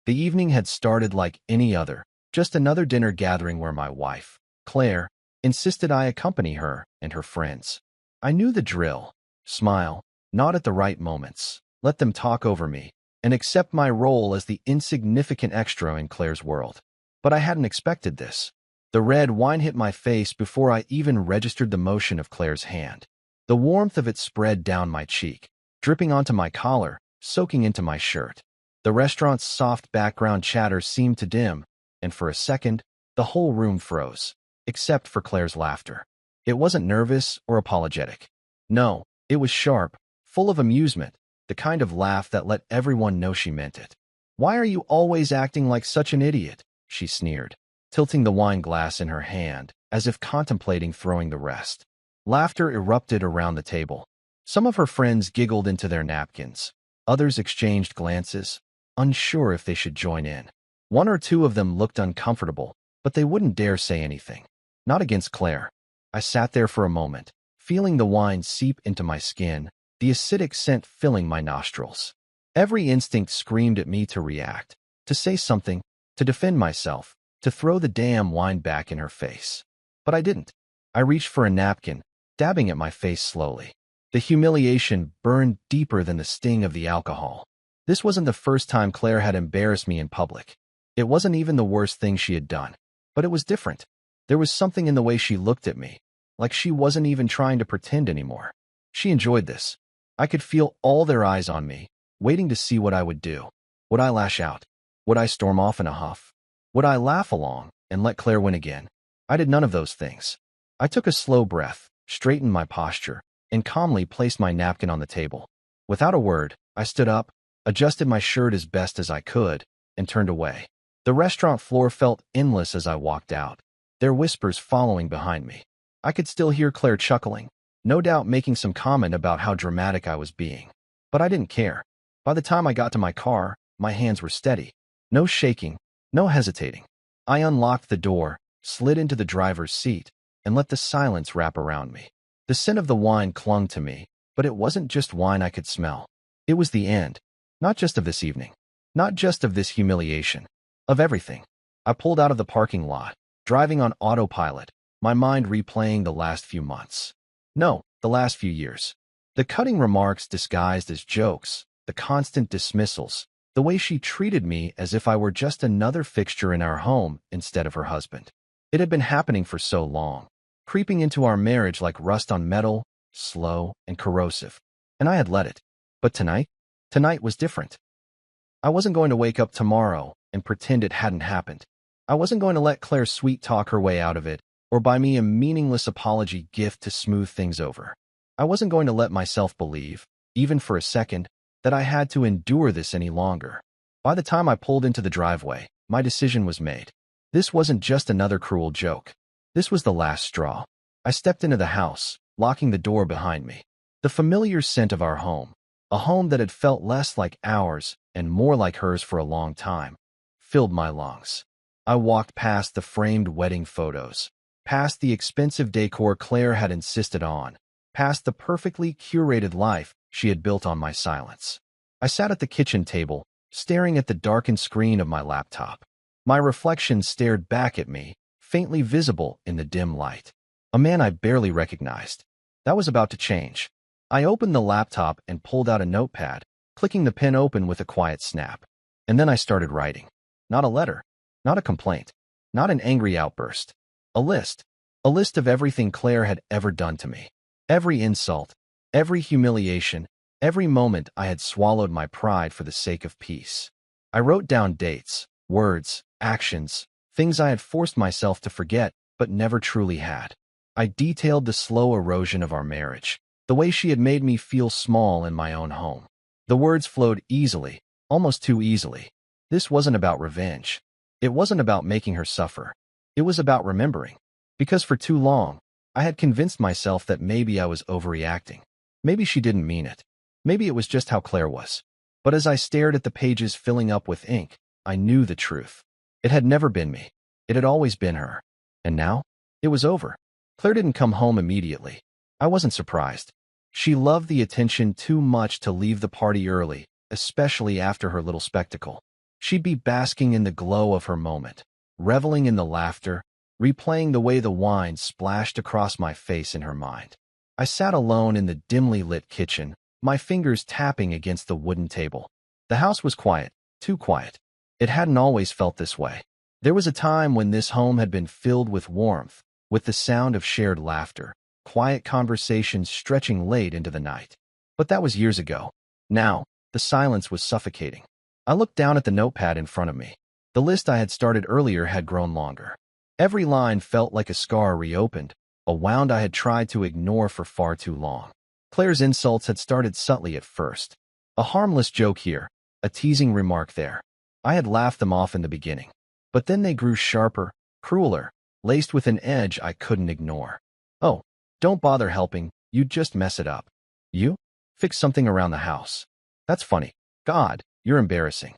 The evening had started like any other, just another dinner gathering where my wife, Claire, insisted I accompany her and her friends. I knew the drill. Smile, nod at the right moments, let them talk over me, and accept my role as the insignificant extra in Claire's world. But I hadn't expected this. The red wine hit my face before I even registered the motion of Claire's hand. The warmth of it spread down my cheek, dripping onto my collar, soaking into my shirt. The restaurant's soft background chatter seemed to dim, and for a second, the whole room froze, except for Claire's laughter. It wasn't nervous or apologetic. No, it was sharp, full of amusement, the kind of laugh that let everyone know she meant it. "Why are you always acting like such an idiot?" she sneered, tilting the wine glass in her hand, as if contemplating throwing the rest. Laughter erupted around the table. Some of her friends giggled into their napkins. Others exchanged glances, unsure if they should join in. One or two of them looked uncomfortable, but they wouldn't dare say anything. Not against Claire. I sat there for a moment, feeling the wine seep into my skin, the acidic scent filling my nostrils. Every instinct screamed at me to react, to say something, to defend myself, to throw the damn wine back in her face. But I didn't. I reached for a napkin, dabbing at my face slowly. The humiliation burned deeper than the sting of the alcohol. This wasn't the first time Claire had embarrassed me in public. It wasn't even the worst thing she had done. But it was different. There was something in the way she looked at me, like she wasn't even trying to pretend anymore. She enjoyed this. I could feel all their eyes on me, waiting to see what I would do. Would I lash out? Would I storm off in a huff? Would I laugh along and let Claire win again? I did none of those things. I took a slow breath, straightened my posture, and calmly placed my napkin on the table. Without a word, I stood up, adjusted my shirt as best as I could, and turned away. The restaurant floor felt endless as I walked out, their whispers following behind me. I could still hear Claire chuckling, no doubt making some comment about how dramatic I was being. But I didn't care. By the time I got to my car, my hands were steady. No shaking, no hesitating. I unlocked the door, slid into the driver's seat, and let the silence wrap around me. The scent of the wine clung to me, but it wasn't just wine I could smell. It was the end, not just of this evening, not just of this humiliation, of everything. I pulled out of the parking lot, driving on autopilot, my mind replaying the last few months. No, the last few years. The cutting remarks disguised as jokes, the constant dismissals, the way she treated me as if I were just another fixture in our home instead of her husband. It had been happening for so long, creeping into our marriage like rust on metal, slow and corrosive. And I had let it. But tonight was different. I wasn't going to wake up tomorrow and pretend it hadn't happened. I wasn't going to let Claire sweet talk her way out of it or buy me a meaningless apology gift to smooth things over. I wasn't going to let myself believe, even for a second, that I had to endure this any longer. By the time I pulled into the driveway, my decision was made. This wasn't just another cruel joke. This was the last straw. I stepped into the house, locking the door behind me. The familiar scent of our home, a home that had felt less like ours and more like hers for a long time, filled my lungs. I walked past the framed wedding photos, past the expensive decor Claire had insisted on, past the perfectly curated life she had built on my silence. I sat at the kitchen table, staring at the darkened screen of my laptop. My reflection stared back at me, faintly visible in the dim light. A man I barely recognized. That was about to change. I opened the laptop and pulled out a notepad, clicking the pen open with a quiet snap. And then I started writing. Not a letter, not a complaint, not an angry outburst. A list. A list of everything Claire had ever done to me. Every insult, every humiliation, every moment I had swallowed my pride for the sake of peace. I wrote down dates, words, actions, things I had forced myself to forget but never truly had. I detailed the slow erosion of our marriage, the way she had made me feel small in my own home. The words flowed easily, almost too easily. This wasn't about revenge. It wasn't about making her suffer. It was about remembering. Because for too long, I had convinced myself that maybe I was overreacting. Maybe she didn't mean it. Maybe it was just how Claire was. But as I stared at the pages filling up with ink, I knew the truth. It had never been me. It had always been her. And now, it was over. Claire didn't come home immediately. I wasn't surprised. She loved the attention too much to leave the party early, especially after her little spectacle. She'd be basking in the glow of her moment, reveling in the laughter, replaying the way the wine splashed across my face in her mind. I sat alone in the dimly lit kitchen, my fingers tapping against the wooden table. The house was quiet, too quiet. It hadn't always felt this way. There was a time when this home had been filled with warmth, with the sound of shared laughter, quiet conversations stretching late into the night. But that was years ago. Now, the silence was suffocating. I looked down at the notepad in front of me. The list I had started earlier had grown longer. Every line felt like a scar reopened, a wound I had tried to ignore for far too long. Claire's insults had started subtly at first. A harmless joke here, a teasing remark there. I had laughed them off in the beginning. But then they grew sharper, crueler, laced with an edge I couldn't ignore. Oh, don't bother helping, you'd just mess it up. You? Fix something around the house. That's funny. God, you're embarrassing.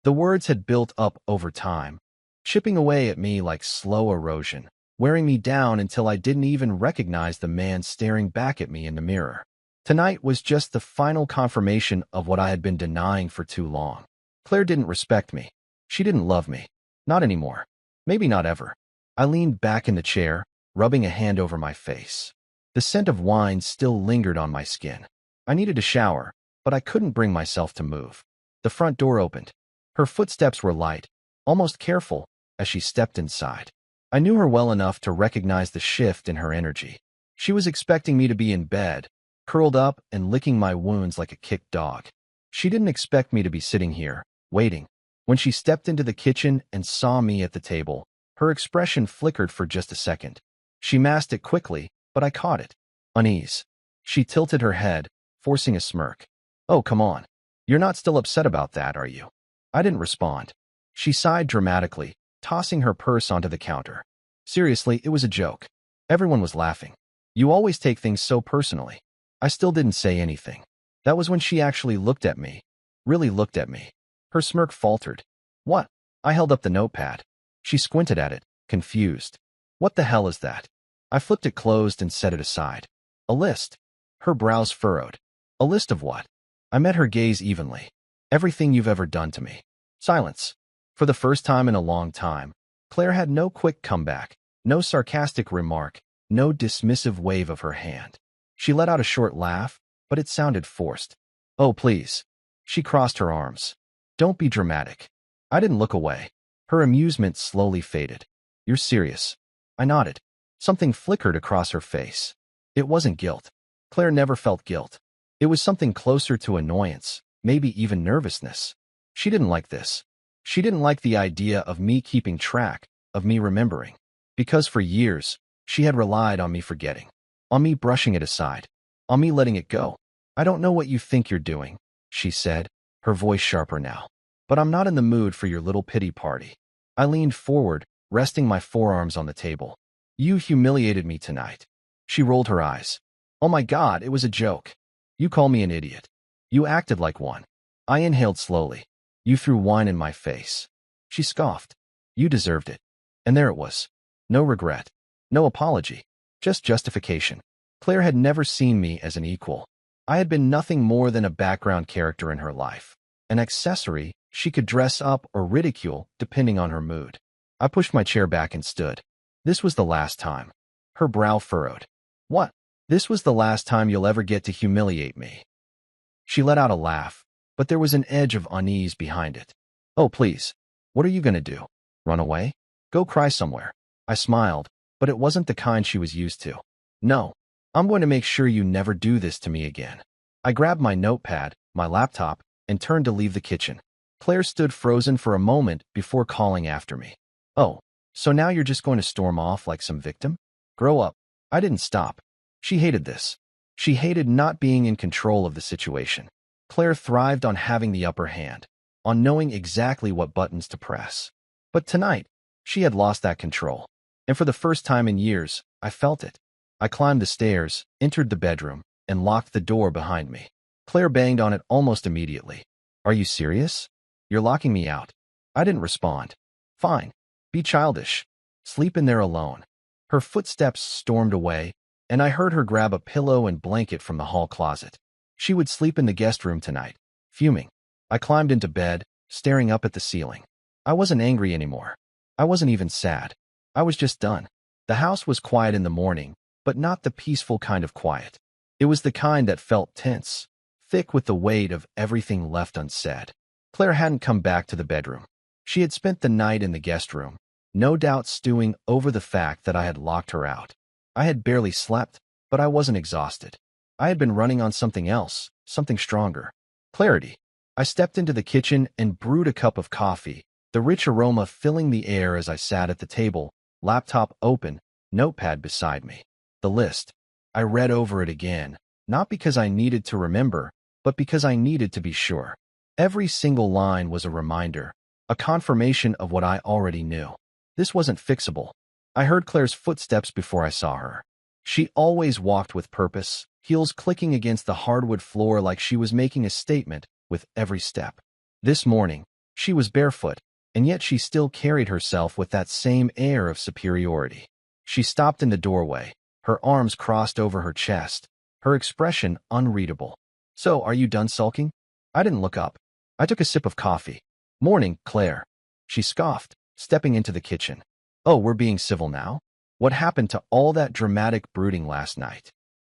The words had built up over time, chipping away at me like slow erosion, wearing me down until I didn't even recognize the man staring back at me in the mirror. Tonight was just the final confirmation of what I had been denying for too long. Claire didn't respect me. She didn't love me. Not anymore. Maybe not ever. I leaned back in the chair, rubbing a hand over my face. The scent of wine still lingered on my skin. I needed a shower, but I couldn't bring myself to move. The front door opened. Her footsteps were light, almost careful, as she stepped inside. I knew her well enough to recognize the shift in her energy. She was expecting me to be in bed, curled up and licking my wounds like a kicked dog. She didn't expect me to be sitting here, waiting. When she stepped into the kitchen and saw me at the table, her expression flickered for just a second. She masked it quickly, but I caught it. Unease. She tilted her head, forcing a smirk. Oh, come on. You're not still upset about that, are you? I didn't respond. She sighed dramatically, tossing her purse onto the counter. Seriously, it was a joke. Everyone was laughing. You always take things so personally. I still didn't say anything. That was when she actually looked at me. Really looked at me. Her smirk faltered. What? I held up the notepad. She squinted at it, confused. What the hell is that? I flipped it closed and set it aside. A list. Her brows furrowed. A list of what? I met her gaze evenly. Everything you've ever done to me. Silence. For the first time in a long time, Claire had no quick comeback, no sarcastic remark, no dismissive wave of her hand. She let out a short laugh, but it sounded forced. Oh, please. She crossed her arms. Don't be dramatic. I didn't look away. Her amusement slowly faded. You're serious. I nodded. Something flickered across her face. It wasn't guilt. Claire never felt guilt. It was something closer to annoyance, maybe even nervousness. She didn't like this. She didn't like the idea of me keeping track, of me remembering. Because for years, she had relied on me forgetting, on me brushing it aside, on me letting it go. I don't know what you think you're doing, she said, her voice sharper now. But I'm not in the mood for your little pity party. I leaned forward, resting my forearms on the table. You humiliated me tonight. She rolled her eyes. Oh my God, it was a joke. You call me an idiot. You acted like one. I inhaled slowly. You threw wine in my face. She scoffed. You deserved it. And there it was. No regret. No apology. Just justification. Claire had never seen me as an equal. I had been nothing more than a background character in her life. An accessory she could dress up or ridicule depending on her mood. I pushed my chair back and stood. This was the last time. Her brow furrowed. What? This was the last time you'll ever get to humiliate me. She let out a laugh, but there was an edge of unease behind it. Oh, please. What are you going to do? Run away? Go cry somewhere. I smiled, but it wasn't the kind she was used to. No. I'm going to make sure you never do this to me again. I grabbed my notepad, my laptop, and turned to leave the kitchen. Claire stood frozen for a moment before calling after me. Oh, so now you're just going to storm off like some victim? Grow up. I didn't stop. She hated this. She hated not being in control of the situation. Claire thrived on having the upper hand, on knowing exactly what buttons to press. But tonight, she had lost that control. And for the first time in years, I felt it. I climbed the stairs, entered the bedroom, and locked the door behind me. Claire banged on it almost immediately. Are you serious? You're locking me out. I didn't respond. Fine. Be childish. Sleep in there alone. Her footsteps stormed away, and I heard her grab a pillow and blanket from the hall closet. She would sleep in the guest room tonight. Fuming. I climbed into bed, staring up at the ceiling. I wasn't angry anymore. I wasn't even sad. I was just done. The house was quiet in the morning, but not the peaceful kind of quiet. It was the kind that felt tense, thick with the weight of everything left unsaid. Claire hadn't come back to the bedroom. She had spent the night in the guest room, no doubt stewing over the fact that I had locked her out. I had barely slept, but I wasn't exhausted. I had been running on something else, something stronger. Clarity. I stepped into the kitchen and brewed a cup of coffee, the rich aroma filling the air as I sat at the table, laptop open, notepad beside me. The list. I read over it again, not because I needed to remember, but because I needed to be sure. Every single line was a reminder, a confirmation of what I already knew. This wasn't fixable. I heard Claire's footsteps before I saw her. She always walked with purpose, heels clicking against the hardwood floor like she was making a statement with every step. This morning, she was barefoot, and yet she still carried herself with that same air of superiority. She stopped in the doorway, her arms crossed over her chest, her expression unreadable. "So, are you done sulking?" I didn't look up. I took a sip of coffee. "Morning, Claire." She scoffed, stepping into the kitchen. "Oh, we're being civil now? What happened to all that dramatic brooding last night?"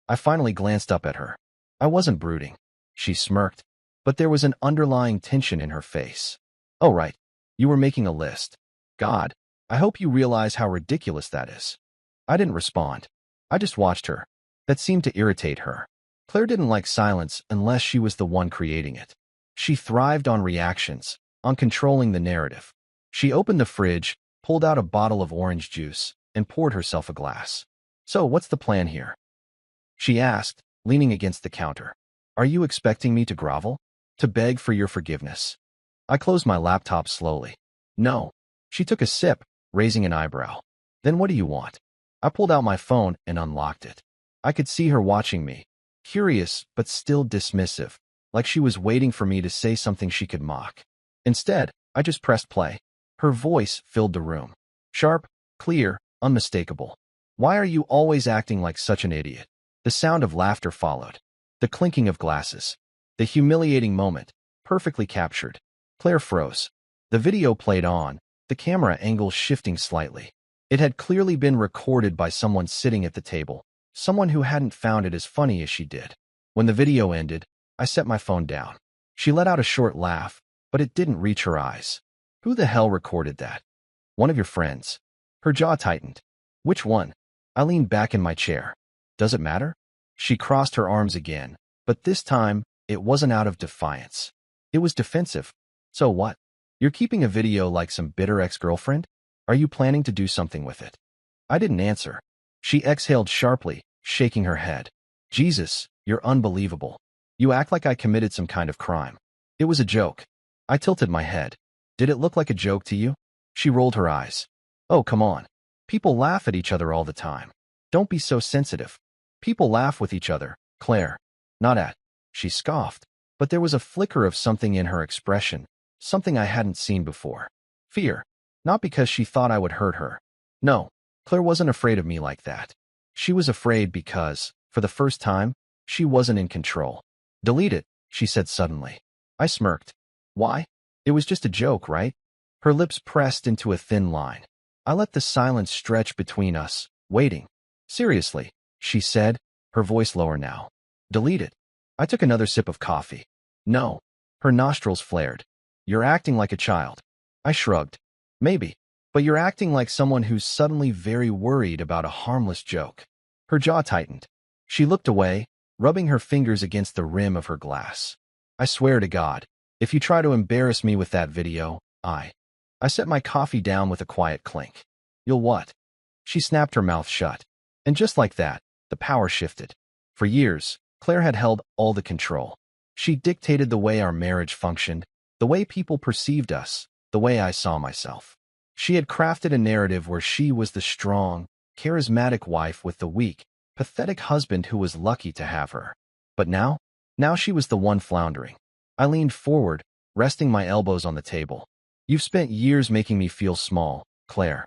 I finally glanced up at her. I wasn't brooding. She smirked, but there was an underlying tension in her face. "Oh, right. You were making a list. God, I hope you realize how ridiculous that is." I didn't respond. I just watched her. That seemed to irritate her. Claire didn't like silence unless she was the one creating it. She thrived on reactions, on controlling the narrative. She opened the fridge, pulled out a bottle of orange juice, and poured herself a glass. "So, what's the plan here?" she asked, leaning against the counter. "Are you expecting me to grovel? To beg for your forgiveness?" I closed my laptop slowly. "No." She took a sip, raising an eyebrow. "Then what do you want?" I pulled out my phone and unlocked it. I could see her watching me, curious but still dismissive, like she was waiting for me to say something she could mock. Instead, I just pressed play. Her voice filled the room. Sharp, clear, unmistakable. "Why are you always acting like such an idiot?" The sound of laughter followed. The clinking of glasses. The humiliating moment, perfectly captured. Claire froze. The video played on, the camera angle shifting slightly. It had clearly been recorded by someone sitting at the table, someone who hadn't found it as funny as she did. When the video ended, I set my phone down. She let out a short laugh, but it didn't reach her eyes. "Who the hell recorded that?" "One of your friends." Her jaw tightened. "Which one?" I leaned back in my chair. "Does it matter?" She crossed her arms again, but this time, it wasn't out of defiance. It was defensive. "So what? You're keeping a video like some bitter ex-girlfriend? Are you planning to do something with it?" I didn't answer. She exhaled sharply, shaking her head. "Jesus, you're unbelievable. You act like I committed some kind of crime." "It was a joke." I tilted my head. "Did it look like a joke to you?" She rolled her eyes. "Oh, come on. People laugh at each other all the time. Don't be so sensitive." "People laugh with each other, Claire. Not at." She scoffed, but there was a flicker of something in her expression, something I hadn't seen before. Fear. Not because she thought I would hurt her. No, Claire wasn't afraid of me like that. She was afraid because, for the first time, she wasn't in control. "Delete it," she said suddenly. I smirked. "Why? It was just a joke, right?" Her lips pressed into a thin line. I let the silence stretch between us, waiting. "Seriously," she said, her voice lower now. "Delete it." I took another sip of coffee. "No." Her nostrils flared. "You're acting like a child." I shrugged. "Maybe, but you're acting like someone who's suddenly very worried about a harmless joke." Her jaw tightened. She looked away, rubbing her fingers against the rim of her glass. "I swear to God, if you try to embarrass me with that video, I set my coffee down with a quiet clink. "You'll what?" She snapped her mouth shut. And just like that, the power shifted. For years, Claire had held all the control. She dictated the way our marriage functioned, the way people perceived us, the way I saw myself. She had crafted a narrative where she was the strong, charismatic wife with the weak, pathetic husband who was lucky to have her. But now she was the one floundering. I leaned forward, resting my elbows on the table. "You've spent years making me feel small, Claire.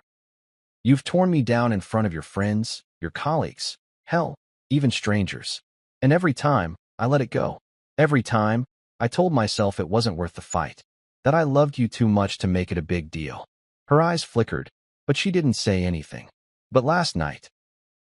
You've torn me down in front of your friends, your colleagues, hell, even strangers. And every time, I let it go. Every time, I told myself it wasn't worth the fight. That I loved you too much to make it a big deal. Her eyes flickered, but she didn't say anything. But last night,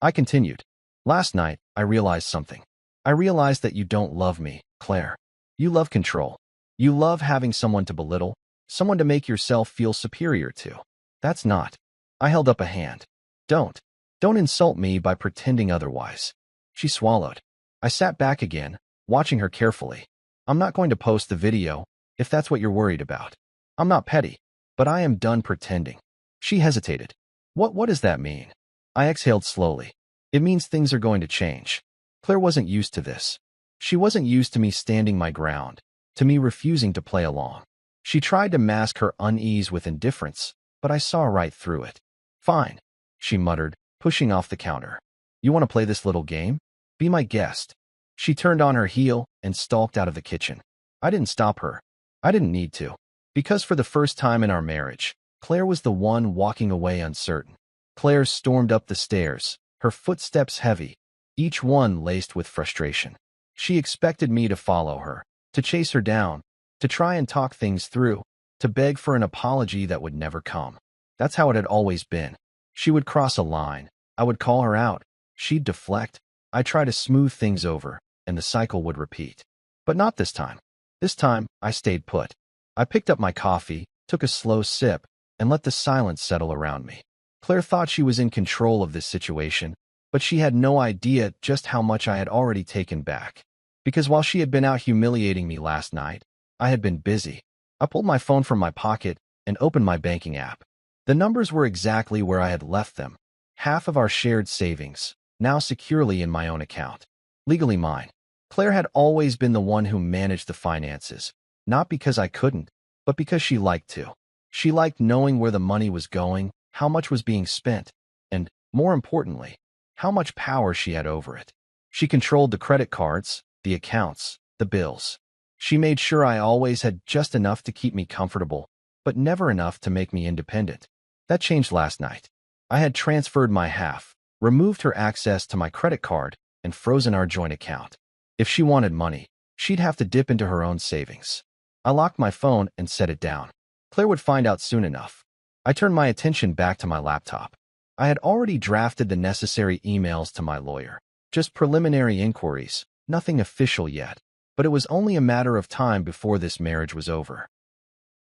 I continued. Last night, I realized something. I realized that you don't love me, Claire. You love control. You love having someone to belittle, someone to make yourself feel superior to. That's not. I held up a hand. Don't. Don't insult me by pretending otherwise. She swallowed. I sat back again, watching her carefully. I'm not going to post the video, if that's what you're worried about. I'm not petty, but I am done pretending. She hesitated. What does that mean? I exhaled slowly. It means things are going to change. Claire wasn't used to this. She wasn't used to me standing my ground, to me refusing to play along. She tried to mask her unease with indifference, but I saw right through it. Fine, she muttered, pushing off the counter. You want to play this little game? Be my guest. She turned on her heel and stalked out of the kitchen. I didn't stop her. I didn't need to. Because for the first time in our marriage, Claire was the one walking away uncertain. Claire stormed up the stairs, her footsteps heavy, each one laced with frustration. She expected me to follow her, to chase her down, to try and talk things through, to beg for an apology that would never come. That's how it had always been. She would cross a line. I would call her out. She'd deflect. I'd try to smooth things over, and the cycle would repeat. But not this time. This time, I stayed put. I picked up my coffee, took a slow sip, and let the silence settle around me. Claire thought she was in control of this situation, but she had no idea just how much I had already taken back. Because while she had been out humiliating me last night, I had been busy. I pulled my phone from my pocket and opened my banking app. The numbers were exactly where I had left them. Half of our shared savings, now securely in my own account. Legally mine. Claire had always been the one who managed the finances, not because I couldn't, but because she liked to. She liked knowing where the money was going, how much was being spent, and, more importantly, how much power she had over it. She controlled the credit cards, the accounts, the bills. She made sure I always had just enough to keep me comfortable, but never enough to make me independent. That changed last night. I had transferred my half, removed her access to my credit card, and frozen our joint account. If she wanted money, she'd have to dip into her own savings. I locked my phone and set it down. Claire would find out soon enough. I turned my attention back to my laptop. I had already drafted the necessary emails to my lawyer. Just preliminary inquiries, nothing official yet. But it was only a matter of time before this marriage was over.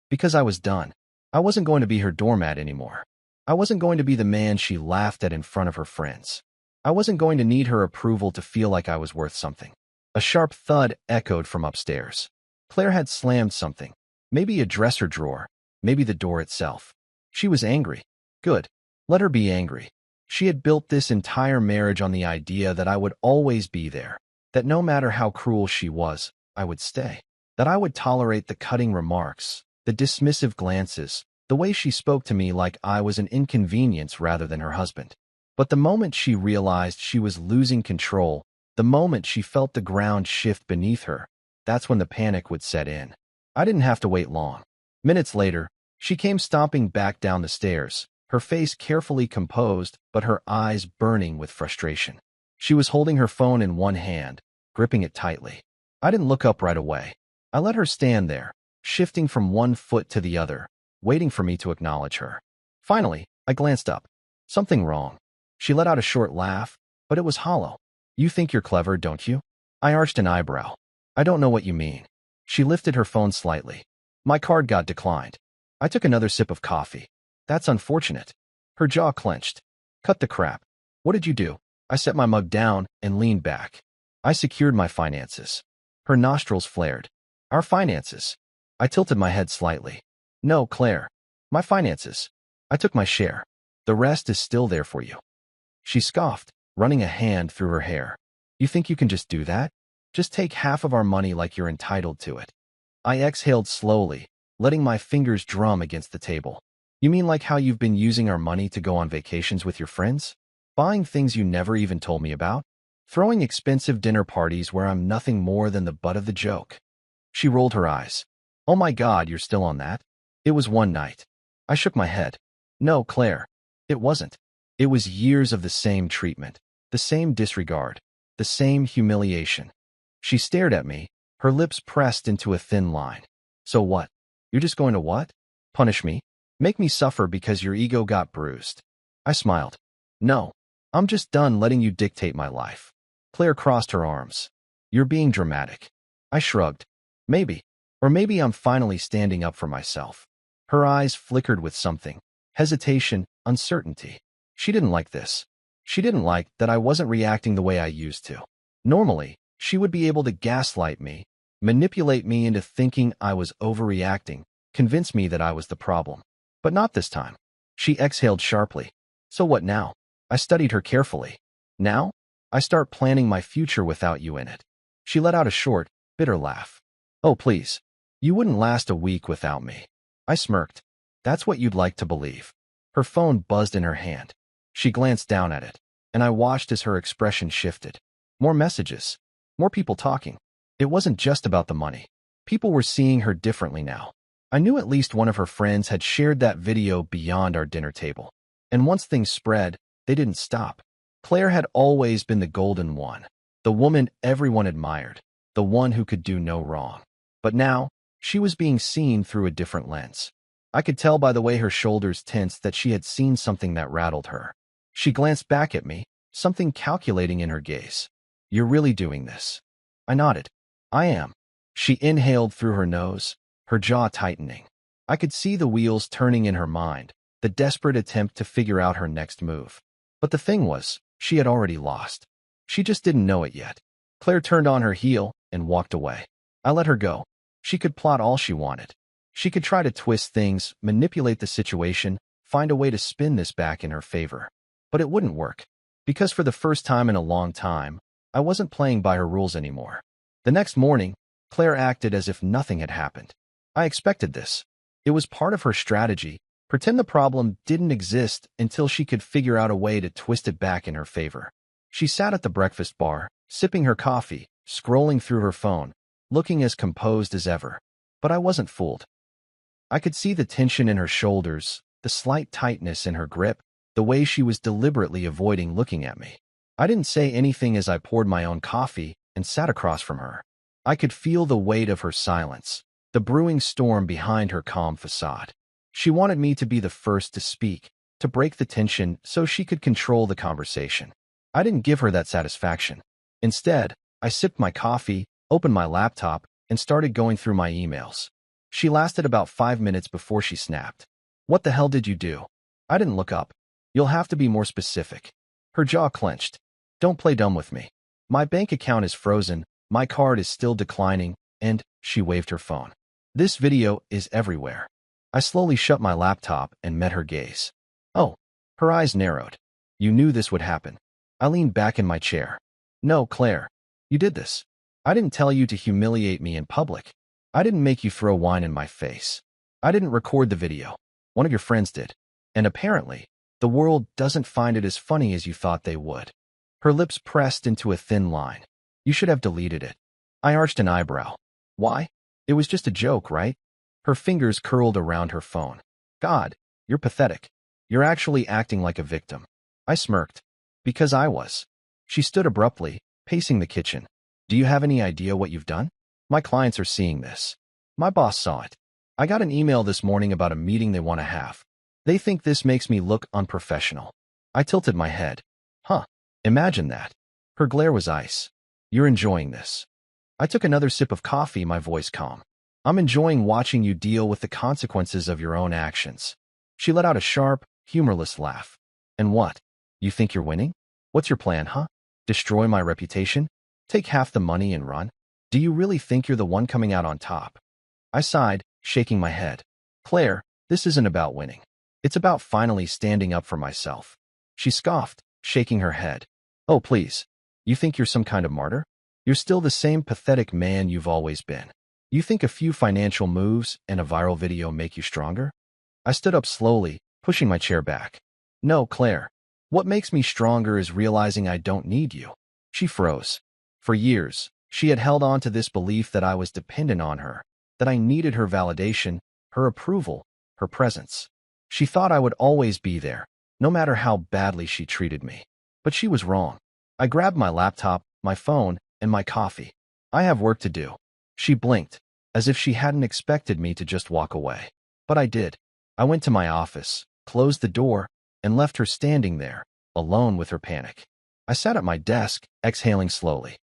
Because I was done. I wasn't going to be her doormat anymore. I wasn't going to be the man she laughed at in front of her friends. I wasn't going to need her approval to feel like I was worth something. A sharp thud echoed from upstairs. Claire had slammed something. Maybe a dresser drawer. Maybe the door itself. She was angry. Good. Let her be angry. She had built this entire marriage on the idea that I would always be there. That no matter how cruel she was, I would stay. That I would tolerate the cutting remarks, the dismissive glances, the way she spoke to me like I was an inconvenience rather than her husband. But the moment she realized she was losing control, the moment she felt the ground shift beneath her, that's when the panic would set in. I didn't have to wait long. Minutes later, she came stomping back down the stairs, her face carefully composed but her eyes burning with frustration. She was holding her phone in one hand, gripping it tightly. I didn't look up right away. I let her stand there, shifting from one foot to the other, waiting for me to acknowledge her. Finally, I glanced up. Something wrong. She let out a short laugh, but it was hollow. You think you're clever, don't you? I arched an eyebrow. I don't know what you mean. She lifted her phone slightly. My card got declined. I took another sip of coffee. That's unfortunate. Her jaw clenched. Cut the crap. What did you do? I set my mug down and leaned back. I secured my finances. Her nostrils flared. Our finances. I tilted my head slightly. No, Claire. My finances. I took my share. The rest is still there for you. She scoffed, running a hand through her hair. You think you can just do that? Just take half of our money like you're entitled to it. I exhaled slowly, letting my fingers drum against the table. You mean like how you've been using our money to go on vacations with your friends? Buying things you never even told me about? Throwing expensive dinner parties where I'm nothing more than the butt of the joke? She rolled her eyes. Oh my God, you're still on that? It was one night. I shook my head. No, Claire. It wasn't. It was years of the same treatment, the same disregard, the same humiliation. She stared at me, her lips pressed into a thin line. So what? You're just going to what? Punish me? Make me suffer because your ego got bruised? I smiled. No, I'm just done letting you dictate my life. Claire crossed her arms. You're being dramatic. I shrugged. Maybe. Or maybe I'm finally standing up for myself. Her eyes flickered with something. Hesitation, uncertainty. She didn't like this. She didn't like that I wasn't reacting the way I used to. Normally, she would be able to gaslight me, manipulate me into thinking I was overreacting, convince me that I was the problem. But not this time. She exhaled sharply. So what now? I studied her carefully. Now? I start planning my future without you in it. She let out a short, bitter laugh. Oh, please. You wouldn't last a week without me. I smirked. That's what you'd like to believe. Her phone buzzed in her hand. She glanced down at it, and I watched as her expression shifted. More messages. More people talking. It wasn't just about the money. People were seeing her differently now. I knew at least one of her friends had shared that video beyond our dinner table. And once things spread, they didn't stop. Claire had always been the golden one, the woman everyone admired, the one who could do no wrong. But now, she was being seen through a different lens. I could tell by the way her shoulders tensed that she had seen something that rattled her. She glanced back at me, something calculating in her gaze. You're really doing this? I nodded. I am. She inhaled through her nose, her jaw tightening. I could see the wheels turning in her mind, the desperate attempt to figure out her next move. But the thing was, she had already lost. She just didn't know it yet. Claire turned on her heel and walked away. I let her go. She could plot all she wanted. She could try to twist things, manipulate the situation, find a way to spin this back in her favor. But it wouldn't work. Because for the first time in a long time, I wasn't playing by her rules anymore. The next morning, Claire acted as if nothing had happened. I expected this. It was part of her strategy, pretend the problem didn't exist until she could figure out a way to twist it back in her favor. She sat at the breakfast bar, sipping her coffee, scrolling through her phone, looking as composed as ever. But I wasn't fooled. I could see the tension in her shoulders, the slight tightness in her grip, the way she was deliberately avoiding looking at me. I didn't say anything as I poured my own coffee and sat across from her. I could feel the weight of her silence, the brewing storm behind her calm facade. She wanted me to be the first to speak, to break the tension so she could control the conversation. I didn't give her that satisfaction. Instead, I sipped my coffee, opened my laptop, and started going through my emails. She lasted about 5 minutes before she snapped. What the hell did you do? I didn't look up. You'll have to be more specific. Her jaw clenched. Don't play dumb with me. My bank account is frozen, my card is still declining, and she waved her phone. This video is everywhere. I slowly shut my laptop and met her gaze. Oh, her eyes narrowed. You knew this would happen. I leaned back in my chair. No, Claire. You did this. I didn't tell you to humiliate me in public. I didn't make you throw wine in my face. I didn't record the video. One of your friends did. And apparently, the world doesn't find it as funny as you thought they would. Her lips pressed into a thin line. You should have deleted it. I arched an eyebrow. Why? It was just a joke, right? Her fingers curled around her phone. God, you're pathetic. You're actually acting like a victim. I smirked. Because I was. She stood abruptly, pacing the kitchen. Do you have any idea what you've done? My clients are seeing this. My boss saw it. I got an email this morning about a meeting they want to have. They think this makes me look unprofessional. I tilted my head. Huh. Imagine that. Her glare was ice. You're enjoying this. I took another sip of coffee, my voice calm. I'm enjoying watching you deal with the consequences of your own actions. She let out a sharp, humorless laugh. And what? You think you're winning? What's your plan, huh? Destroy my reputation? Take half the money and run? Do you really think you're the one coming out on top? I sighed, shaking my head. Claire, this isn't about winning. It's about finally standing up for myself. She scoffed, shaking her head. Oh, please. You think you're some kind of martyr? You're still the same pathetic man you've always been. You think a few financial moves and a viral video make you stronger? I stood up slowly, pushing my chair back. No, Claire. What makes me stronger is realizing I don't need you. She froze. For years, she had held on to this belief that I was dependent on her, that I needed her validation, her approval, her presence. She thought I would always be there, no matter how badly she treated me. But she was wrong. I grabbed my laptop, my phone, and my coffee. I have work to do. She blinked. as if she hadn't expected me to just walk away. But I did. I went to my office, closed the door, and left her standing there, alone with her panic. I sat at my desk, exhaling slowly.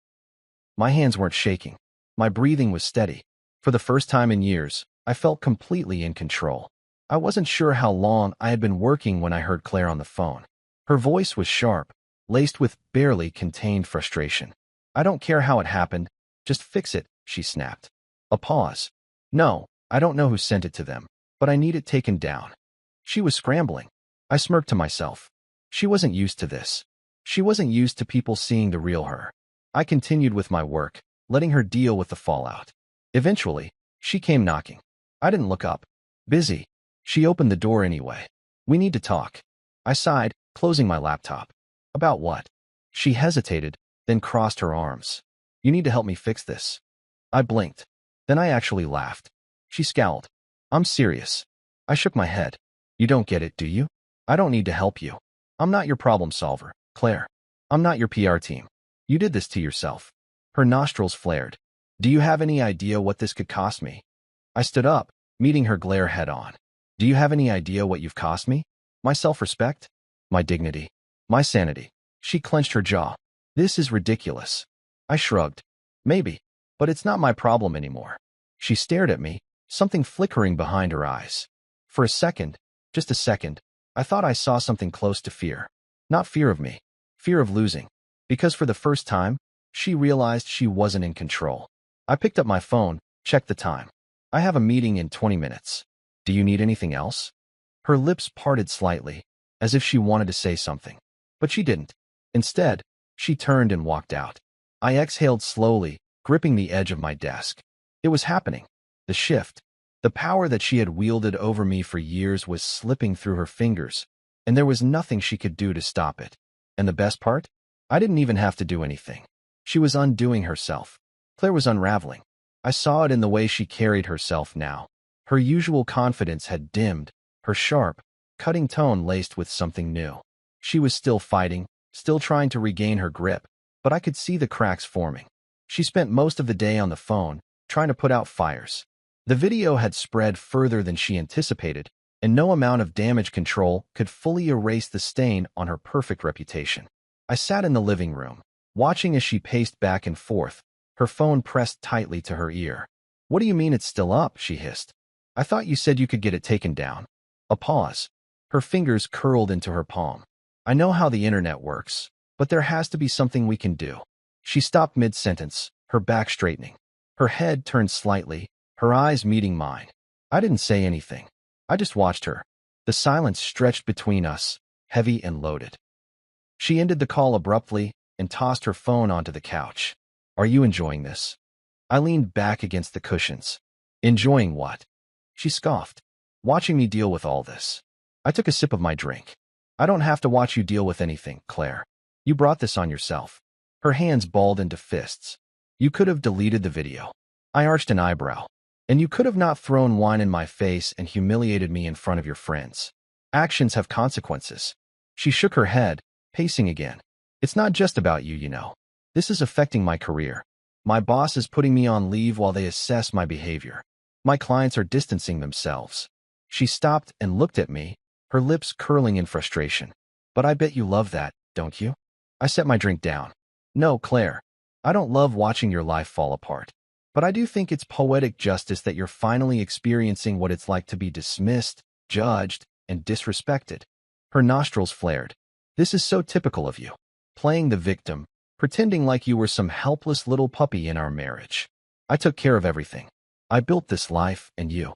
My hands weren't shaking. My breathing was steady. For the first time in years, I felt completely in control. I wasn't sure how long I had been working when I heard Claire on the phone. Her voice was sharp, laced with barely contained frustration. "I don't care how it happened. Just fix it," she snapped. A pause. "No, I don't know who sent it to them, but I need it taken down." She was scrambling. I smirked to myself. She wasn't used to this. She wasn't used to people seeing the real her. I continued with my work, letting her deal with the fallout. Eventually, she came knocking. I didn't look up. "Busy." She opened the door anyway. "We need to talk." I sighed, closing my laptop. "About what?" She hesitated, then crossed her arms. "You need to help me fix this." I blinked. Then I actually laughed. She scowled. "I'm serious." I shook my head. "You don't get it, do you? I don't need to help you. I'm not your problem solver, Claire. I'm not your PR team. You did this to yourself." Her nostrils flared. "Do you have any idea what this could cost me?" I stood up, meeting her glare head on. "Do you have any idea what you've cost me? My self-respect? My dignity? My sanity?" She clenched her jaw. "This is ridiculous." I shrugged. "Maybe, but it's not my problem anymore." She stared at me, something flickering behind her eyes. For a second, just a second, I thought I saw something close to fear. Not fear of me, fear of losing. Because for the first time, she realized she wasn't in control. I picked up my phone, checked the time. "I have a meeting in 20 minutes. Do you need anything else?" Her lips parted slightly, as if she wanted to say something. But she didn't. Instead, she turned and walked out. I exhaled slowly, gripping the edge of my desk. It was happening. The shift. The power that she had wielded over me for years was slipping through her fingers, and there was nothing she could do to stop it. And the best part? I didn't even have to do anything. She was undoing herself. Claire was unraveling. I saw it in the way she carried herself now. Her usual confidence had dimmed, her sharp, cutting tone laced with something new. She was still fighting, still trying to regain her grip, but I could see the cracks forming. She spent most of the day on the phone, trying to put out fires. The video had spread further than she anticipated, and no amount of damage control could fully erase the stain on her perfect reputation. I sat in the living room, watching as she paced back and forth, her phone pressed tightly to her ear. "What do you mean it's still up?" she hissed. "I thought you said you could get it taken down." A pause. Her fingers curled into her palm. "I know how the internet works, but there has to be something we can do." She stopped mid-sentence, her back straightening. Her head turned slightly, her eyes meeting mine. I didn't say anything. I just watched her. The silence stretched between us, heavy and loaded. She ended the call abruptly and tossed her phone onto the couch. "Are you enjoying this?" I leaned back against the cushions. "Enjoying what?" She scoffed. "Watching me deal with all this." I took a sip of my drink. "I don't have to watch you deal with anything, Claire. You brought this on yourself." Her hands balled into fists. "You could have deleted the video." I arched an eyebrow. "And you could have not thrown wine in my face and humiliated me in front of your friends. Actions have consequences." She shook her head, pacing again. "It's not just about you, you know. This is affecting my career. My boss is putting me on leave while they assess my behavior. My clients are distancing themselves." She stopped and looked at me, her lips curling in frustration. "But I bet you love that, don't you?" I set my drink down. "No, Claire. I don't love watching your life fall apart. But I do think it's poetic justice that you're finally experiencing what it's like to be dismissed, judged, and disrespected." Her nostrils flared. "This is so typical of you. Playing the victim, pretending like you were some helpless little puppy in our marriage. I took care of everything. I built this life, and you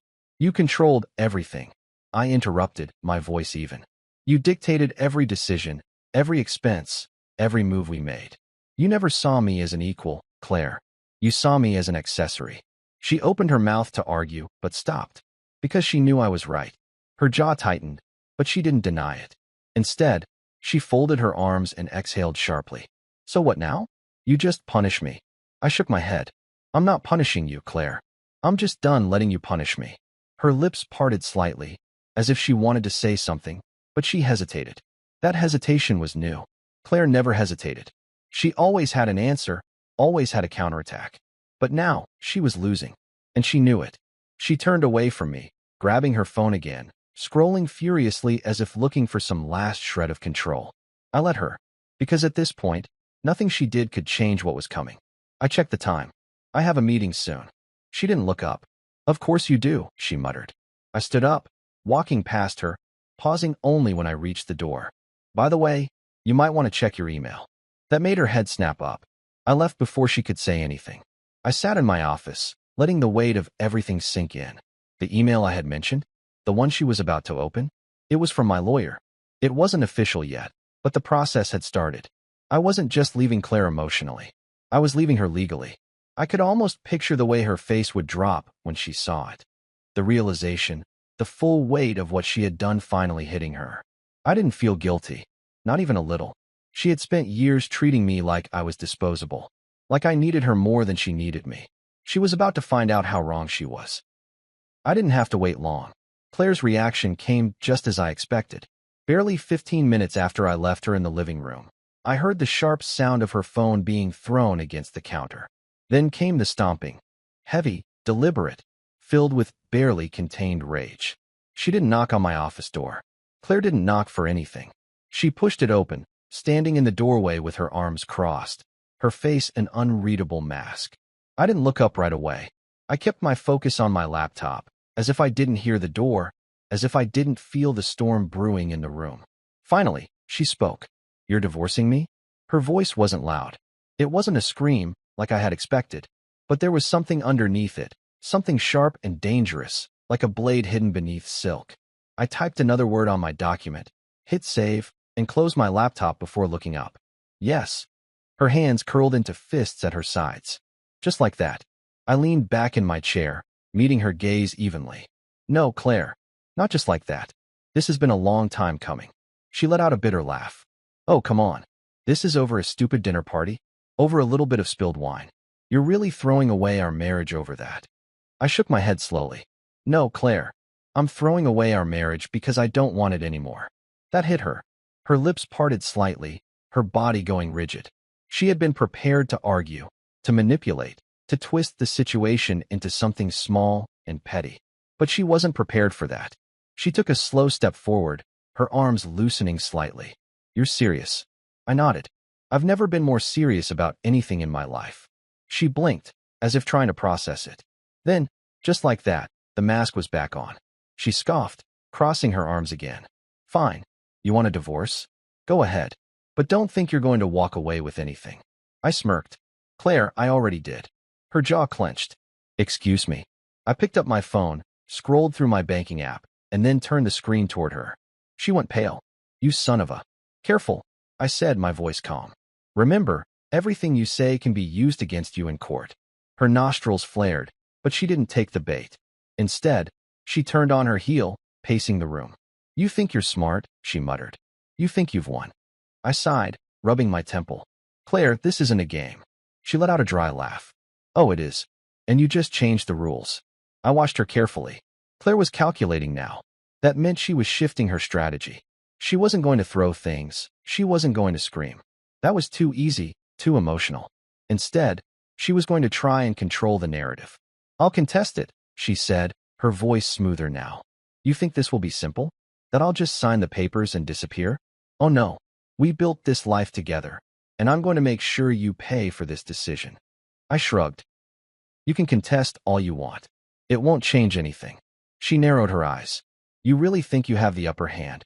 controlled everything." I interrupted, my voice even. "You dictated every decision, every expense, every move we made. You never saw me as an equal, Claire. You saw me as an accessory." She opened her mouth to argue, but stopped, because she knew I was right. Her jaw tightened, but she didn't deny it. Instead, she folded her arms and exhaled sharply. "So what now? You just punish me." I shook my head. "I'm not punishing you, Claire. I'm just done letting you punish me." Her lips parted slightly, as if she wanted to say something, but she hesitated. That hesitation was new. Claire never hesitated. She always had an answer, always had a counterattack. But now, she was losing. And she knew it. She turned away from me, grabbing her phone again, scrolling furiously as if looking for some last shred of control. I let her, because at this point, nothing she did could change what was coming. I checked the time. I have a meeting soon. She didn't look up. Of course you do, she muttered. I stood up, walking past her, pausing only when I reached the door. By the way, you might want to check your email. That made her head snap up. I left before she could say anything. I sat in my office, letting the weight of everything sink in. The email I had mentioned, the one she was about to open, it was from my lawyer. It wasn't official yet, but the process had started. I wasn't just leaving Claire emotionally. I was leaving her legally. I could almost picture the way her face would drop when she saw it. The realization, the full weight of what she had done finally hitting her. I didn't feel guilty, not even a little. She had spent years treating me like I was disposable, like I needed her more than she needed me. She was about to find out how wrong she was. I didn't have to wait long. Claire's reaction came just as I expected. Barely 15 minutes after I left her in the living room, I heard the sharp sound of her phone being thrown against the counter. Then came the stomping, heavy, deliberate, filled with barely contained rage. She didn't knock on my office door. Claire didn't knock for anything. She pushed it open, standing in the doorway with her arms crossed, her face an unreadable mask. I didn't look up right away. I kept my focus on my laptop, as if I didn't hear the door, as if I didn't feel the storm brewing in the room. Finally, she spoke. You're divorcing me? Her voice wasn't loud. It wasn't a scream, like I had expected, but there was something underneath it, something sharp and dangerous, like a blade hidden beneath silk. I typed another word on my document, hit save, and closed my laptop before looking up. Yes. Her hands curled into fists at her sides. Just like that. I leaned back in my chair, meeting her gaze evenly. No, Claire. Not just like that. This has been a long time coming. She let out a bitter laugh. Oh, come on. This is over a stupid dinner party? Over a little bit of spilled wine. You're really throwing away our marriage over that. I shook my head slowly. No, Claire. I'm throwing away our marriage because I don't want it anymore. That hit her. Her lips parted slightly, her body going rigid. She had been prepared to argue, to manipulate, to twist the situation into something small and petty. But she wasn't prepared for that. She took a slow step forward, her arms loosening slightly. You're serious? I nodded. I've never been more serious about anything in my life. She blinked, as if trying to process it. Then, just like that, the mask was back on. She scoffed, crossing her arms again. Fine. You want a divorce? Go ahead. But don't think you're going to walk away with anything. I smirked. Claire, I already did. Her jaw clenched. Excuse me. I picked up my phone, scrolled through my banking app, and then turned the screen toward her. She went pale. You son of a... Careful, I said, my voice calm. Remember, everything you say can be used against you in court. Her nostrils flared, but she didn't take the bait. Instead, she turned on her heel, pacing the room. You think you're smart, she muttered. You think you've won. I sighed, rubbing my temple. Claire, this isn't a game. She let out a dry laugh. Oh, it is. And you just changed the rules. I watched her carefully. Claire was calculating now. That meant she was shifting her strategy. She wasn't going to throw things. She wasn't going to scream. That was too easy, too emotional. Instead, she was going to try and control the narrative. I'll contest it, she said, her voice smoother now. You think this will be simple? That I'll just sign the papers and disappear? Oh no. We built this life together, and I'm going to make sure you pay for this decision. I shrugged. You can contest all you want. It won't change anything. She narrowed her eyes. You really think you have the upper hand?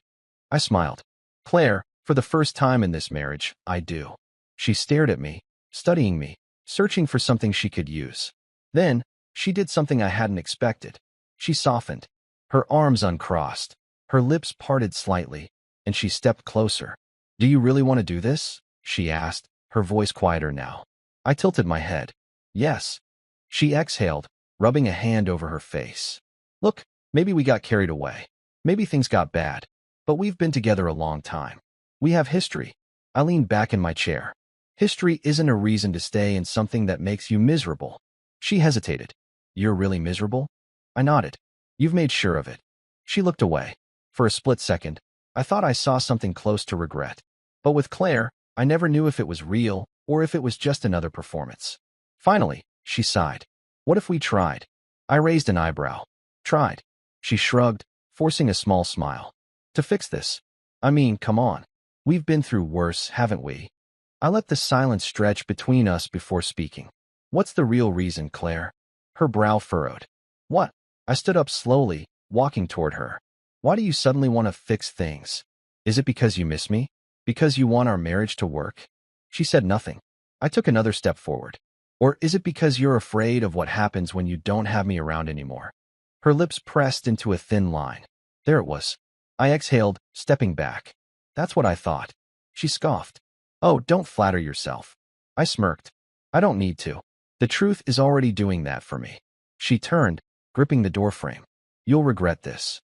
I smiled. Claire, for the first time in this marriage, I do. She stared at me, studying me, searching for something she could use. Then, she did something I hadn't expected. She softened. Her arms uncrossed, her lips parted slightly, and she stepped closer. Do you really want to do this? She asked, her voice quieter now. I tilted my head. Yes. She exhaled, rubbing a hand over her face. Look, maybe we got carried away. Maybe things got bad. But we've been together a long time. We have history. I leaned back in my chair. History isn't a reason to stay in something that makes you miserable. She hesitated. You're really miserable? I nodded. You've made sure of it. She looked away. For a split second, I thought I saw something close to regret. But with Claire, I never knew if it was real or if it was just another performance. Finally, she sighed. What if we tried? I raised an eyebrow. Tried. She shrugged, forcing a small smile. To fix this? I mean, come on. We've been through worse, haven't we? I let the silence stretch between us before speaking. What's the real reason, Claire? Her brow furrowed. What? I stood up slowly, walking toward her. Why do you suddenly want to fix things? Is it because you miss me? Because you want our marriage to work? She said nothing. I took another step forward. Or is it because you're afraid of what happens when you don't have me around anymore? Her lips pressed into a thin line. There it was. I exhaled, stepping back. That's what I thought. She scoffed. Oh, don't flatter yourself. I smirked. I don't need to. The truth is already doing that for me. She turned, gripping the doorframe. You'll regret this.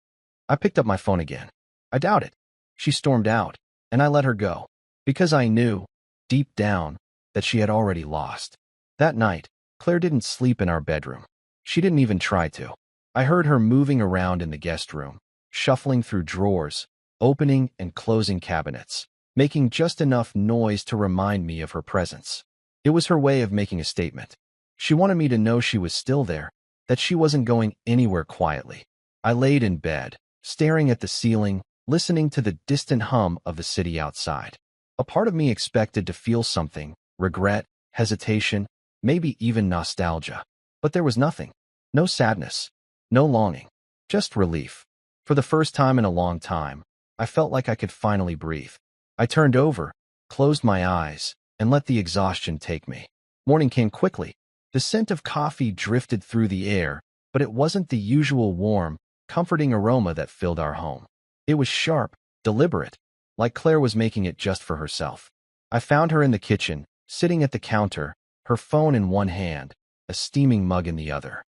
I picked up my phone again. I doubt it. She stormed out, and I let her go, because I knew, deep down, that she had already lost. That night, Claire didn't sleep in our bedroom. She didn't even try to. I heard her moving around in the guest room, shuffling through drawers, opening and closing cabinets, making just enough noise to remind me of her presence. It was her way of making a statement. She wanted me to know she was still there, that she wasn't going anywhere quietly. I laid in bed, staring at the ceiling, listening to the distant hum of the city outside. A part of me expected to feel something, regret, hesitation, maybe even nostalgia. But there was nothing. No sadness. No longing. Just relief. For the first time in a long time, I felt like I could finally breathe. I turned over, closed my eyes, and let the exhaustion take me. Morning came quickly. The scent of coffee drifted through the air, but it wasn't the usual warm, comforting aroma that filled our home. It was sharp, deliberate, like Claire was making it just for herself. I found her in the kitchen, sitting at the counter, her phone in one hand, a steaming mug in the other.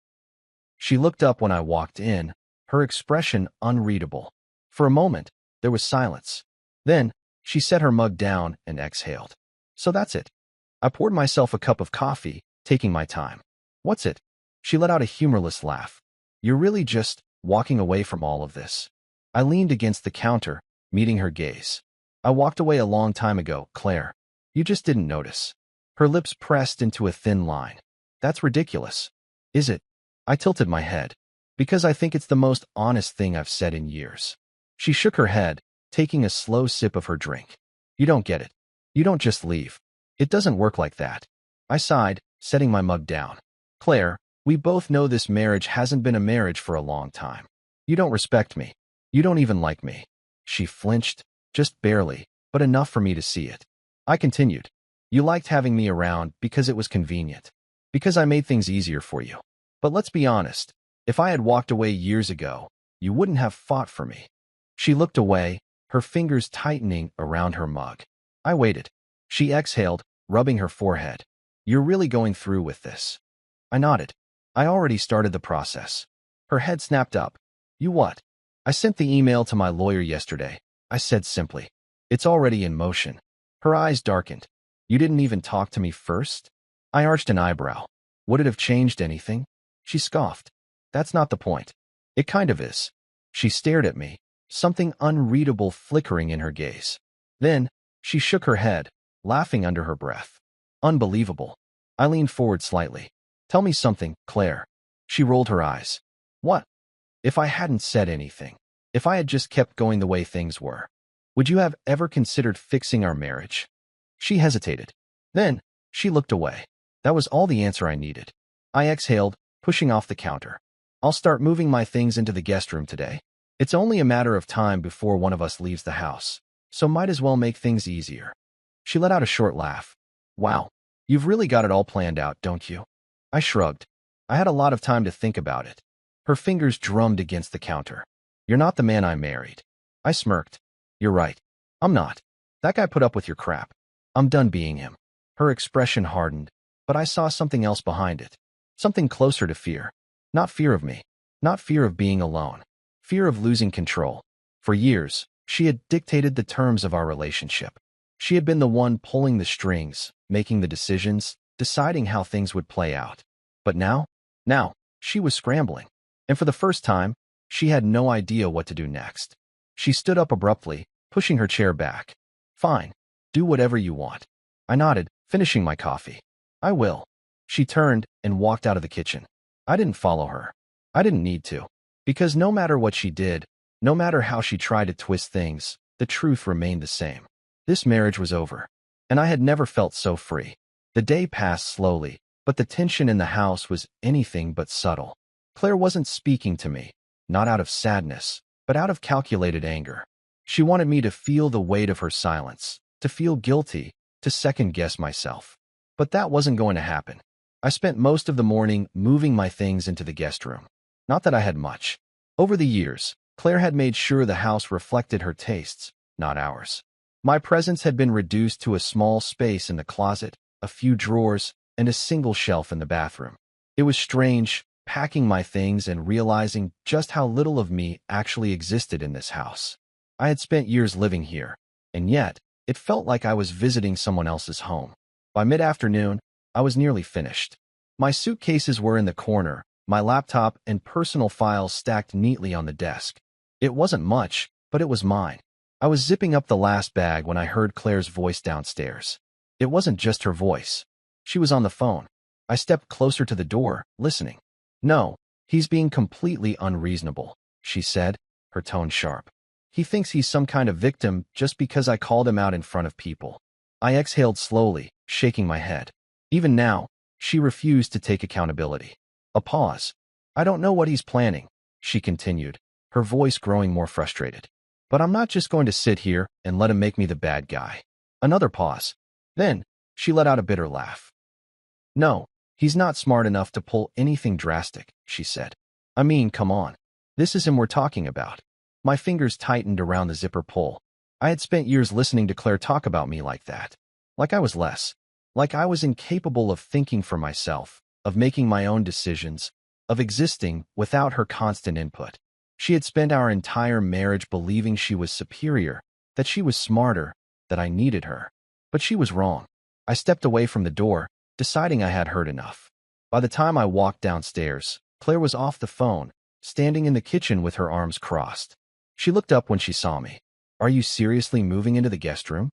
She looked up when I walked in, her expression unreadable. For a moment, there was silence. Then, she set her mug down and exhaled. So that's it. I poured myself a cup of coffee, taking my time. What's it? She let out a humorless laugh. You're really just walking away from all of this. I leaned against the counter, meeting her gaze. I walked away a long time ago, Claire. You just didn't notice. Her lips pressed into a thin line. That's ridiculous. Is it? I tilted my head. Because I think it's the most honest thing I've said in years. She shook her head, taking a slow sip of her drink. You don't get it. You don't just leave. It doesn't work like that. I sighed, setting my mug down. Claire, we both know this marriage hasn't been a marriage for a long time. You don't respect me. You don't even like me. She flinched, just barely, but enough for me to see it. I continued. You liked having me around because it was convenient. Because I made things easier for you. But let's be honest. If I had walked away years ago, you wouldn't have fought for me. She looked away, her fingers tightening around her mug. I waited. She exhaled, rubbing her forehead. You're really going through with this. I nodded. I already started the process. Her head snapped up. You what? I sent the email to my lawyer yesterday. I said simply. It's already in motion. Her eyes darkened. You didn't even talk to me first? I arched an eyebrow. Would it have changed anything? She scoffed. That's not the point. It kind of is. She stared at me, something unreadable flickering in her gaze. Then, she shook her head, laughing under her breath. Unbelievable. I leaned forward slightly. Tell me something, Claire. She rolled her eyes. What? If I hadn't said anything, if I had just kept going the way things were, would you have ever considered fixing our marriage? She hesitated. Then, she looked away. That was all the answer I needed. I exhaled, pushing off the counter. I'll start moving my things into the guest room today. It's only a matter of time before one of us leaves the house, so might as well make things easier. She let out a short laugh. Wow, you've really got it all planned out, don't you? I shrugged. I had a lot of time to think about it. Her fingers drummed against the counter. You're not the man I married. I smirked. You're right. I'm not. That guy put up with your crap. I'm done being him. Her expression hardened, but I saw something else behind it. Something closer to fear. Not fear of me. Not fear of being alone. Fear of losing control. For years, she had dictated the terms of our relationship. She had been the one pulling the strings, making the decisions, deciding how things would play out. But now, she was scrambling. And for the first time, she had no idea what to do next. She stood up abruptly, pushing her chair back. Fine. Do whatever you want. I nodded, finishing my coffee. I will. She turned and walked out of the kitchen. I didn't follow her. I didn't need to. Because no matter what she did, no matter how she tried to twist things, the truth remained the same. This marriage was over, and I had never felt so free. The day passed slowly, but the tension in the house was anything but subtle. Claire wasn't speaking to me, not out of sadness, but out of calculated anger. She wanted me to feel the weight of her silence, to feel guilty, to second-guess myself. But that wasn't going to happen. I spent most of the morning moving my things into the guest room. Not that I had much. Over the years, Claire had made sure the house reflected her tastes, not ours. My presence had been reduced to a small space in the closet, a few drawers, and a single shelf in the bathroom. It was strange, packing my things and realizing just how little of me actually existed in this house. I had spent years living here, and yet, it felt like I was visiting someone else's home. By mid-afternoon, I was nearly finished. My suitcases were in the corner, my laptop and personal files stacked neatly on the desk. It wasn't much, but it was mine. I was zipping up the last bag when I heard Claire's voice downstairs. It wasn't just her voice. She was on the phone. I stepped closer to the door, listening. "No, he's being completely unreasonable," she said, her tone sharp. "He thinks he's some kind of victim just because I called him out in front of people." I exhaled slowly, shaking my head. Even now, she refused to take accountability. A pause. "I don't know what he's planning," she continued, her voice growing more frustrated. "But I'm not just going to sit here and let him make me the bad guy." Another pause. Then, she let out a bitter laugh. "No, he's not smart enough to pull anything drastic," she said. "I mean, come on. This is him we're talking about." My fingers tightened around the zipper pull. I had spent years listening to Claire talk about me like that. Like I was less. Like I was incapable of thinking for myself, of making my own decisions, of existing without her constant input. She had spent our entire marriage believing she was superior, that she was smarter, that I needed her. But she was wrong. I stepped away from the door, deciding I had heard enough. By the time I walked downstairs, Claire was off the phone, standing in the kitchen with her arms crossed. She looked up when she saw me. "Are you seriously moving into the guest room?"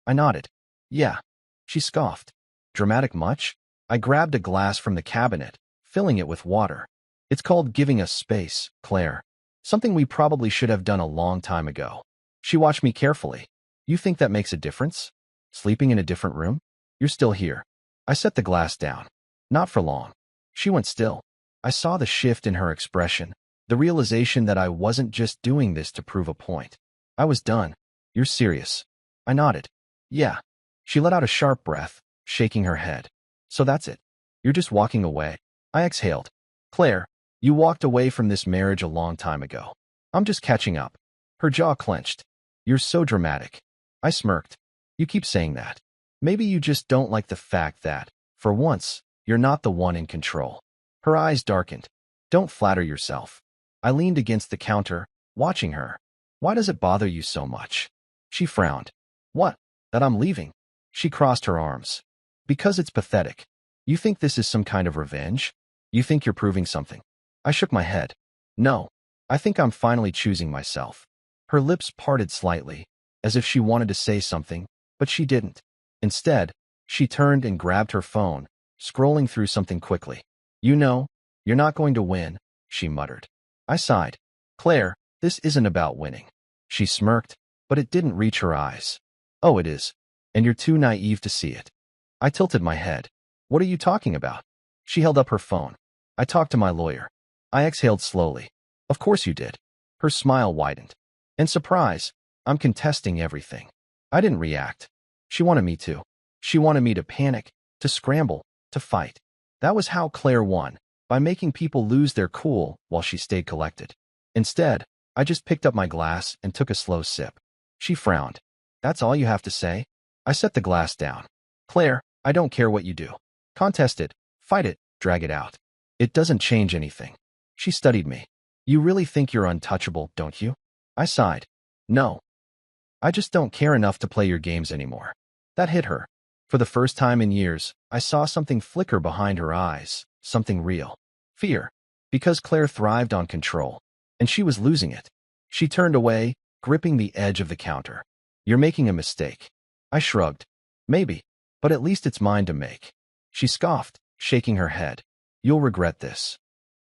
I nodded. "Yeah." She scoffed. "Dramatic much?" I grabbed a glass from the cabinet, filling it with water. "It's called giving us space, Claire. Something we probably should have done a long time ago." She watched me carefully. "You think that makes a difference? Sleeping in a different room? You're still here." I set the glass down. "Not for long." She went still. I saw the shift in her expression, the realization that I wasn't just doing this to prove a point. I was done. "You're serious?" I nodded. "Yeah." She let out a sharp breath, shaking her head. "So that's it. You're just walking away." I exhaled. "Claire, you walked away from this marriage a long time ago. I'm just catching up." Her jaw clenched. "You're so dramatic." I smirked. "You keep saying that. Maybe you just don't like the fact that, for once, you're not the one in control." Her eyes darkened. "Don't flatter yourself." I leaned against the counter, watching her. "Why does it bother you so much?" She frowned. "What? That I'm leaving?" She crossed her arms. "Because it's pathetic. You think this is some kind of revenge? You think you're proving something?" I shook my head. "No. I think I'm finally choosing myself." Her lips parted slightly, as if she wanted to say something, but she didn't. Instead, she turned and grabbed her phone, scrolling through something quickly. "You know, you're not going to win," she muttered. I sighed. "Claire, this isn't about winning." She smirked, but it didn't reach her eyes. "Oh, it is. And you're too naive to see it." I tilted my head. "What are you talking about?" She held up her phone. "I talked to my lawyer." I exhaled slowly. "Of course you did." Her smile widened. "In surprise, I'm contesting everything." I didn't react. She wanted me to. She wanted me to panic, to scramble, to fight. That was how Claire won, by making people lose their cool while she stayed collected. Instead, I just picked up my glass and took a slow sip. She frowned. "That's all you have to say?" I set the glass down. "Claire, I don't care what you do. Contest it, fight it, drag it out. It doesn't change anything." She studied me. "You really think you're untouchable, don't you?" I sighed. "No. I just don't care enough to play your games anymore." That hit her. For the first time in years, I saw something flicker behind her eyes, something real. Fear. Because Claire thrived on control, and she was losing it. She turned away, gripping the edge of the counter. "You're making a mistake." I shrugged. "Maybe, but at least it's mine to make." She scoffed, shaking her head. "You'll regret this."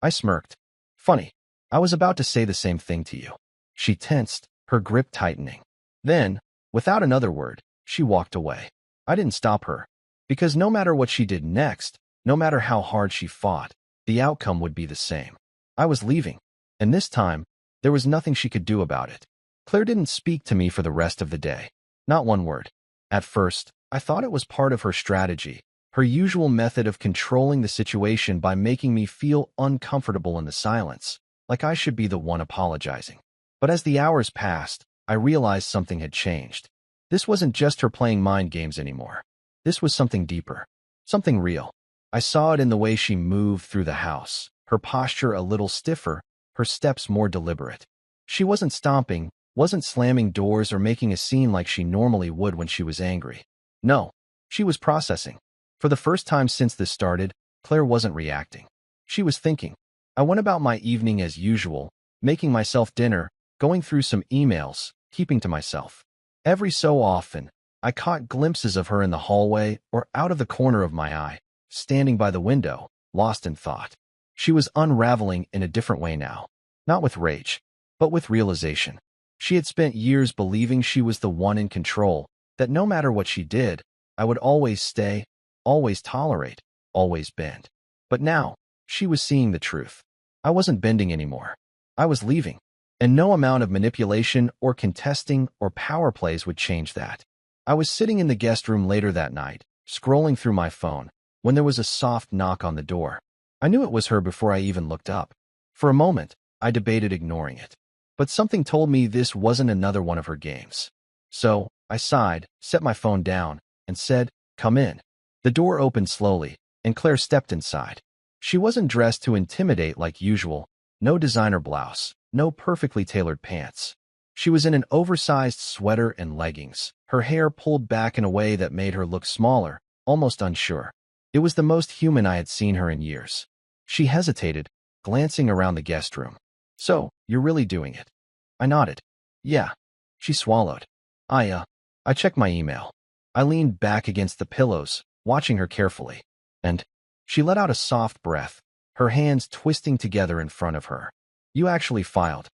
I smirked. Funny. I was about to say the same thing to you. She tensed, her grip tightening. Then, without another word, she walked away. I didn't stop her, because no matter what she did next, no matter how hard she fought, the outcome would be the same. I was leaving, and this time, there was nothing she could do about it. Claire didn't speak to me for the rest of the day. Not one word. At first, I thought it was part of her strategy, her usual method of controlling the situation by making me feel uncomfortable in the silence, like I should be the one apologizing. But as the hours passed, I realized something had changed. This wasn't just her playing mind games anymore. This was something deeper, something real. I saw it in the way she moved through the house, her posture a little stiffer, her steps more deliberate. She wasn't stomping, wasn't slamming doors or making a scene like she normally would when she was angry. No, she was processing. For the first time since this started, Claire wasn't reacting. She was thinking. I went about my evening as usual, making myself dinner, going through some emails, keeping to myself. Every so often, I caught glimpses of her in the hallway or out of the corner of my eye, standing by the window, lost in thought. She was unraveling in a different way now. Not with rage, but with realization. She had spent years believing she was the one in control, that no matter what she did, I would always stay, always tolerate, always bend. But now, she was seeing the truth. I wasn't bending anymore. I was leaving. And no amount of manipulation or contesting or power plays would change that. I was sitting in the guest room later that night, scrolling through my phone, when there was a soft knock on the door. I knew it was her before I even looked up. For a moment, I debated ignoring it. But something told me this wasn't another one of her games. So, I sighed, set my phone down, and said, "Come in." The door opened slowly, and Claire stepped inside. She wasn't dressed to intimidate like usual, no designer blouse, no perfectly tailored pants. She was in an oversized sweater and leggings, her hair pulled back in a way that made her look smaller, almost unsure. It was the most human I had seen her in years. She hesitated, glancing around the guest room. "So, you're really doing it?" I nodded. "Yeah." She swallowed. I checked my email. I leaned back against the pillows, watching her carefully. And she let out a soft breath, her hands twisting together in front of her. "You actually filed."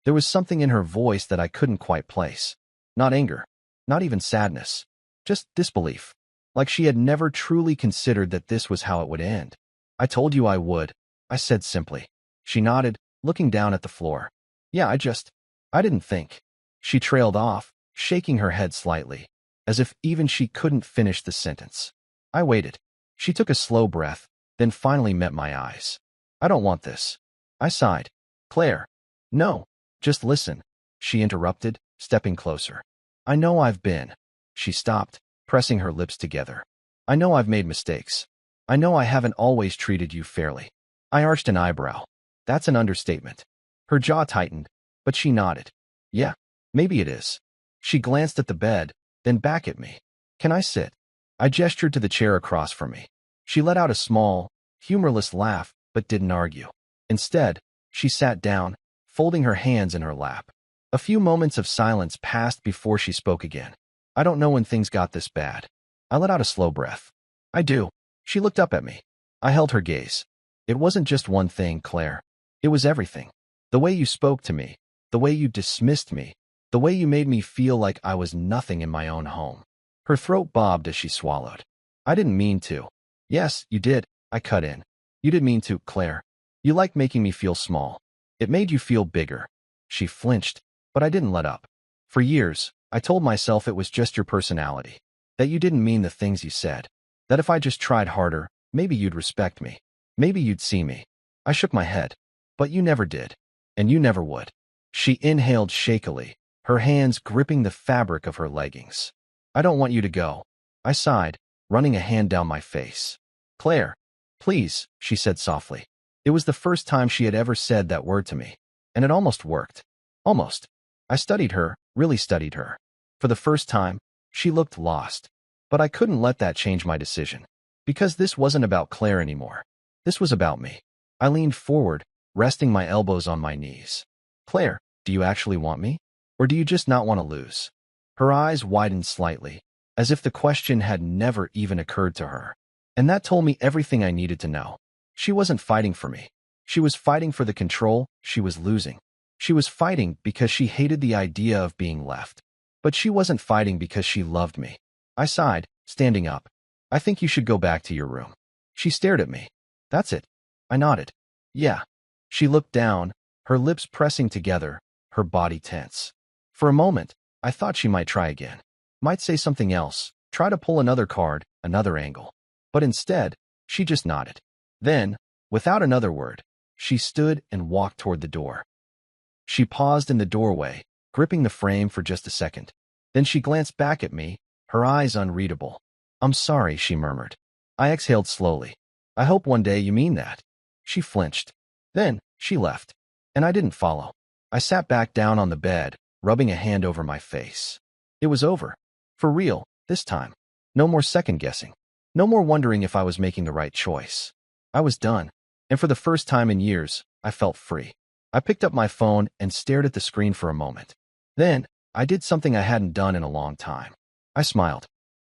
There was something in her voice that I couldn't quite place. Not anger, not even sadness, just disbelief. Like she had never truly considered that this was how it would end. "I told you I would," I said simply. She nodded, looking down at the floor. "Yeah, I didn't think." She trailed off, shaking her head slightly, as if even she couldn't finish the sentence. I waited. She took a slow breath, then finally met my eyes. "I don't want this." I sighed. "Claire." "No, just listen," she interrupted, stepping closer. "I know I've been." She stopped, pressing her lips together. "I know I've made mistakes. I know I haven't always treated you fairly." I arched an eyebrow. That's an understatement. Her jaw tightened, but she nodded. "Yeah, maybe it is." She glanced at the bed, then back at me. "Can I sit?" I gestured to the chair across from me. She let out a small, humorless laugh, but didn't argue. Instead, she sat down, folding her hands in her lap. A few moments of silence passed before she spoke again. "I don't know when things got this bad." I let out a slow breath. "I do." She looked up at me. I held her gaze. "It wasn't just one thing, Claire. It was everything. The way you spoke to me, the way you dismissed me, the way you made me feel like I was nothing in my own home." Her throat bobbed as she swallowed. "I didn't mean to." "Yes, you did," I cut in. "You didn't mean to, Claire. You liked making me feel small. It made you feel bigger." She flinched, but I didn't let up. For years, I told myself it was just your personality, that you didn't mean the things you said, that if I just tried harder, maybe you'd respect me, maybe you'd see me. I shook my head. "But you never did, and you never would." She inhaled shakily, her hands gripping the fabric of her leggings. "I don't want you to go." I sighed, running a hand down my face. "Claire, please," she said softly. It was the first time she had ever said that word to me, and it almost worked. Almost. I studied her, really studied her. For the first time, she looked lost. But I couldn't let that change my decision. Because this wasn't about Claire anymore. This was about me. I leaned forward, resting my elbows on my knees. "Claire, do you actually want me? Or do you just not want to lose?" Her eyes widened slightly, as if the question had never even occurred to her. And that told me everything I needed to know. She wasn't fighting for me. She was fighting for the control she was losing. She was fighting because she hated the idea of being left. But she wasn't fighting because she loved me. I sighed, standing up. I think you should go back to your room. She stared at me. That's it. I nodded. Yeah. She looked down, her lips pressing together, her body tense. For a moment, I thought she might try again. Might say something else, try to pull another card, another angle. But instead, she just nodded. Then, without another word, she stood and walked toward the door. She paused in the doorway, gripping the frame for just a second. Then she glanced back at me, her eyes unreadable. I'm sorry, she murmured. I exhaled slowly. I hope one day you mean that. She flinched. Then, she left. And I didn't follow. I sat back down on the bed, rubbing a hand over my face. It was over. For real, this time. No more second-guessing. No more wondering if I was making the right choice. I was done. And for the first time in years, I felt free. I picked up my phone and stared at the screen for a moment. Then, I did something I hadn't done in a long time. I smiled.